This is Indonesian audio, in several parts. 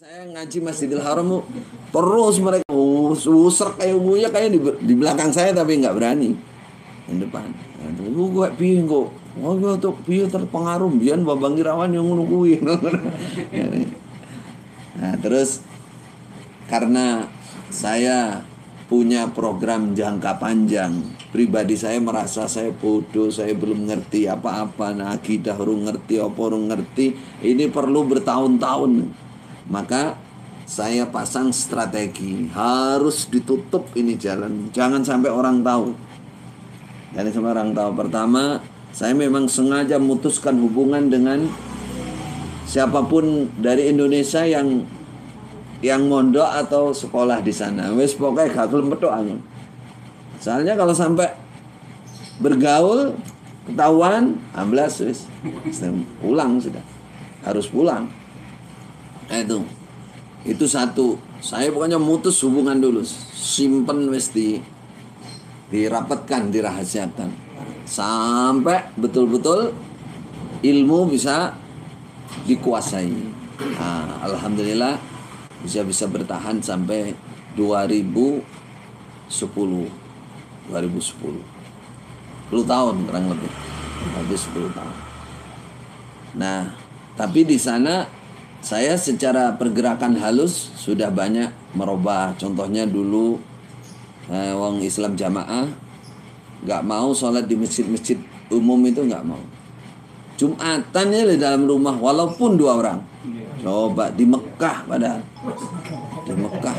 Saya ngaji Masjidil Haram terus mereka usir kayak buaya kayak di belakang saya tapi nggak berani di depan. Gue piye kok. Oh gue tuh piye terpengaruh biar Babang Irawan yang nungguin. Nah, terus karena saya punya program jangka panjang, pribadi saya merasa saya bodoh, saya belum ngerti apa-apa, nah akidah urung ngerti, apa urung ngerti, ini perlu bertahun-tahun. Maka saya pasang strategi, harus ditutup ini jalan, jangan sampai orang tahu. Jangan sampai orang tahu. Pertama, saya memang sengaja memutuskan hubungan dengan siapapun dari Indonesia yang mondok atau sekolah di sana. Wes pokoknya gak gelem petok. Soalnya kalau sampai bergaul ketahuan, amblas wes pulang sudah. Harus pulang. Nah, itu satu. Saya pokoknya mutus hubungan dulu. Simpen wes dirapatkan, dirahasiakan. Sampai betul-betul ilmu bisa dikuasai. Nah, alhamdulillah bisa bertahan sampai 2010 10 tahun kurang lebih, habis 10 tahun. Nah, tapi di sana saya secara pergerakan halus sudah banyak merubah. Contohnya dulu wong Islam jamaah nggak mau sholat di masjid-masjid umum, itu nggak mau. Jumatan ya di dalam rumah walaupun 2 orang. Coba di Mekah padahal. Di Mekah.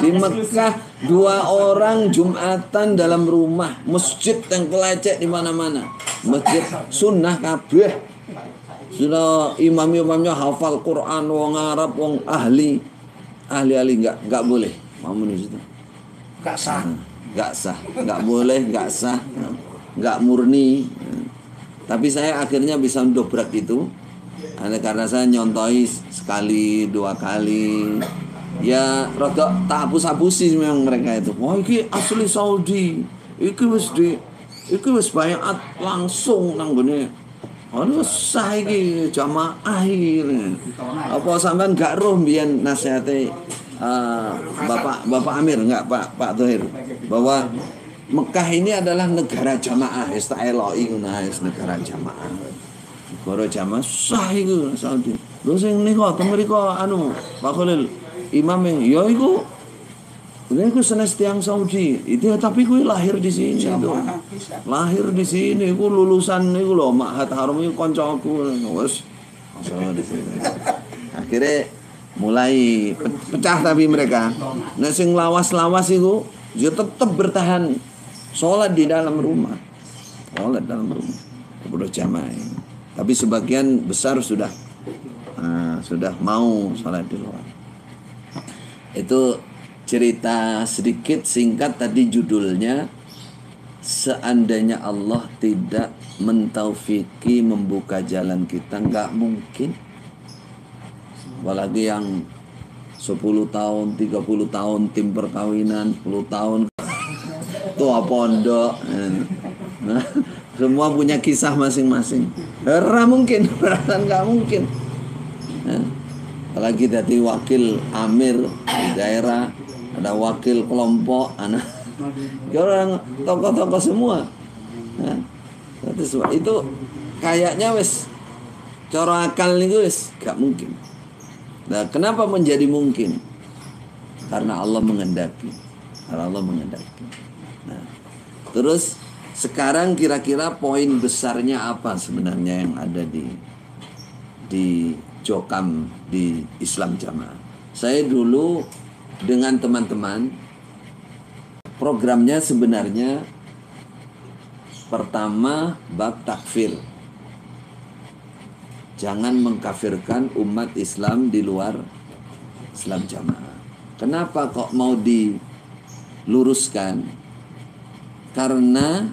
Di Mekah 2 orang Jumatan dalam rumah, masjid yang kelecek di mana-mana. Masjid sunnah kabeh. Sudah imam-imamnya hafal Quran, wong Arab, wong ahli nggak boleh mau di situ. Nggak sah. Nggak boleh, nggak sah, nggak murni. Tapi saya akhirnya bisa mendobrak itu, karena saya nyontohi sekali 2 kali. Ya rada tak hapus-hapusi memang mereka itu. Wah iki asli Saudi, iki wis bayat langsung nang gone. Ono sah iki jamaah iki. Apa sampean gak roh mbiyen nasihate Bapak Amir, enggak Pak Thohir, bahwa Mekah ini adalah negara jamaah, istaeloi negara jamaah. Negara jamaah sah iku Saudi. Lho sing nika teng mriku Pak Khalil imame ya iku senes tiang Saudi. Itu tapi kuwi lahir di sini itu. Lahir di sini iku lulusan niku lho Ma'had Haram iku kancaku wis di sini. Akhirnya mulai pecah tapi mereka. Nah sing lawas-lawas iku ya tetap bertahan sholat di dalam rumah. Sholat dalam rumah. Kepada jamaah. Tapi sebagian besar sudah mau sholat di luar. Itu cerita sedikit singkat tadi judulnya. Seandainya Allah tidak mentaufiki membuka jalan kita, nggak mungkin. Apalagi yang 10 tahun, 30 tahun tim perkawinan, 10 tahun tua pondok. Nah, semua punya kisah masing-masing. Nggak mungkin, perasaan nggak mungkin. Nah, apalagi dari wakil amir di daerah, ada wakil kelompok, orang tokoh-tokoh semua. Nah, itu kayaknya wes cara akal nih wes nggak mungkin. Nah, kenapa menjadi mungkin? Karena Allah menghendaki. Nah, terus sekarang kira-kira poin besarnya apa sebenarnya yang ada di Jokam di Islam Jamaah? Saya dulu dengan teman-teman programnya sebenarnya pertama bab takfir. Jangan mengkafirkan umat Islam di luar Islam Jamaah. Kenapa kok mau diluruskan? Karena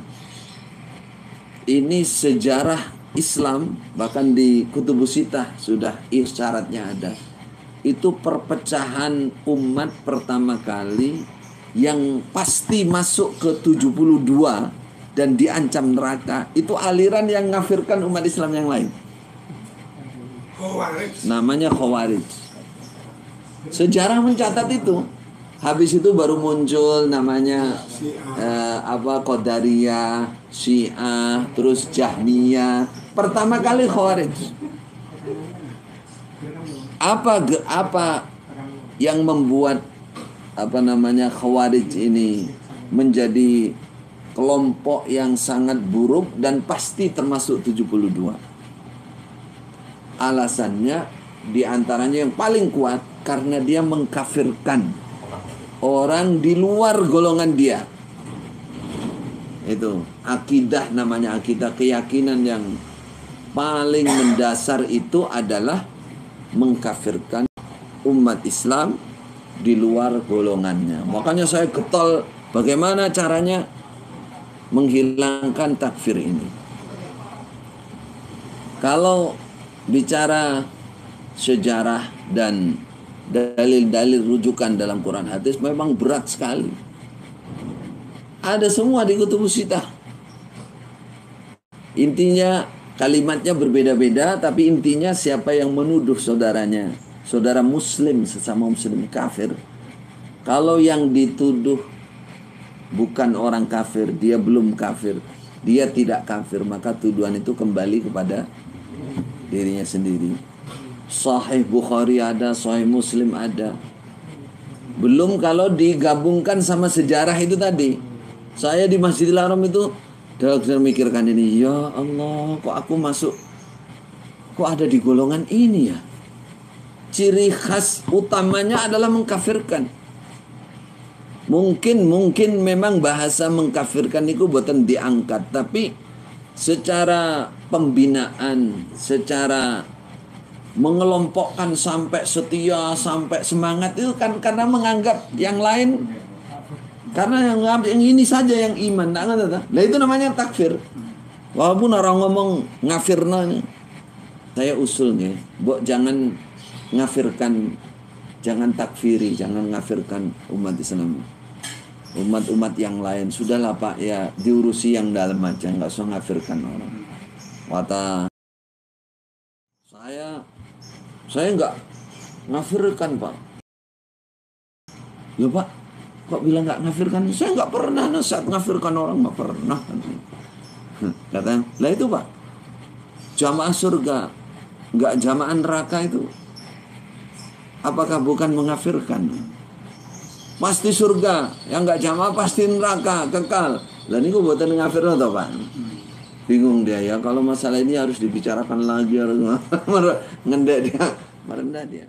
ini sejarah Islam, bahkan di Kutubus Sittah sudah isyaratnya ada. Itu perpecahan umat pertama kali yang pasti masuk ke 72 dan diancam neraka. Itu aliran yang ngafirkan umat Islam yang lain. Namanya Khawarij. Sejarah mencatat itu. Habis itu baru muncul namanya Qadariyah, Syiah, terus Jahmiyah. Pertama kali Khawarij. Apa yang membuat Khawarij ini menjadi kelompok yang sangat buruk dan pasti termasuk 72? Alasannya diantaranya yang paling kuat karena dia mengkafirkan orang di luar golongan dia. Itu akidah, namanya akidah, keyakinan yang paling mendasar itu adalah mengkafirkan umat Islam di luar golongannya. Makanya saya getol bagaimana caranya menghilangkan takfir ini. Kalau bicara sejarah dan dalil-dalil rujukan dalam Quran hadis memang berat sekali. Ada semua di kutubus sittah. Intinya kalimatnya berbeda-beda, tapi intinya siapa yang menuduh saudaranya, saudara muslim sesama muslim kafir, kalau yang dituduh bukan orang kafir, dia belum kafir, dia tidak kafir, maka tuduhan itu kembali kepada dirinya sendiri. Sahih Bukhari ada, Sahih Muslim ada. Belum kalau digabungkan sama sejarah itu tadi. Saya di Masjidil Haram itu saya mikirkan ini, ya Allah, kok aku masuk, kok ada di golongan ini ya? Ciri khas utamanya adalah mengkafirkan. Mungkin memang bahasa mengkafirkan itu buatan diangkat, tapi secara pembinaan, secara mengelompokkan sampai setia, sampai semangat itu kan karena menganggap yang lain, karena yang ini saja yang iman. Nah itu namanya takfir. Walaupun orang ngomong ngafirna, saya usulnya, jangan ngafirkan, jangan takfiri, jangan ngafirkan umat Islam. Umat-umat yang lain sudahlah Pak, ya diurusi yang dalam aja, nggak usah ngafirkan orang. Saya nggak ngafirkan Pak. Ya Pak, kok bilang nggak ngafirkan? Saya nggak pernah nasihat ngafirkan orang, nggak pernah. Katanya, lah itu Pak, jamaah surga, nggak jamaah neraka itu, apakah bukan mengafirkan? Pasti surga, yang nggak jamaah pasti neraka, kekal. Lah ini kok buatan ngafirkan atau Pak? Bingung dia ya, kalau masalah ini harus dibicarakan lagi, harus merendah dia.